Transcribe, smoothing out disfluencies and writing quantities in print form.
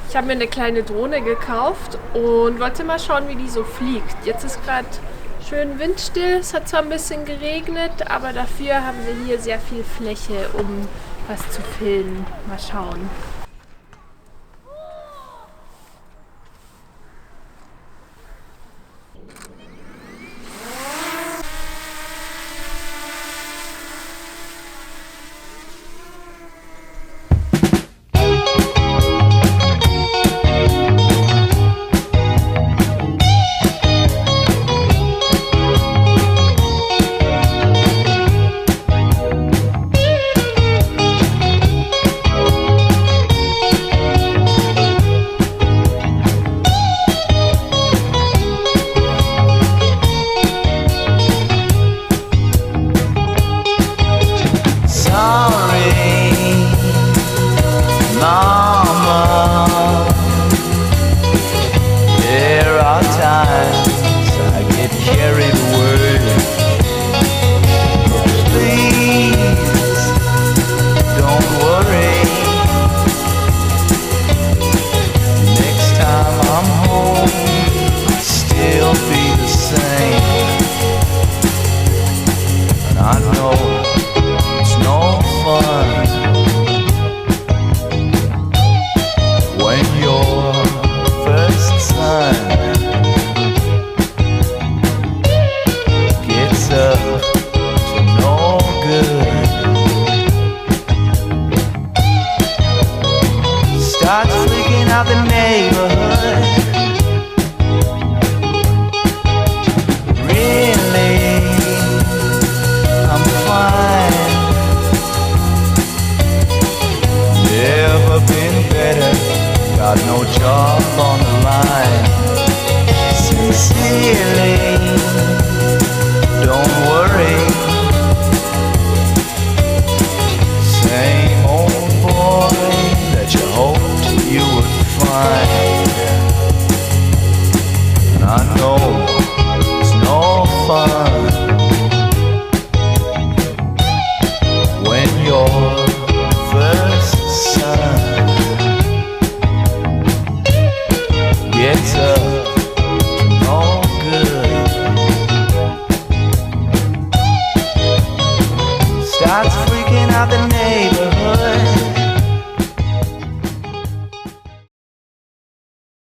Ich habe mir eine kleine Drohne gekauft und wollte mal schauen, wie die so fliegt. Jetzt ist gerade schön windstill, es hat zwar ein bisschen geregnet, aber dafür haben wir hier sehr viel Fläche, um was zu filmen. Mal schauen. Starts freaking out the neighborhood. Really, I'm fine. Never been better. Got no job on the line. Sincerely, don't worry.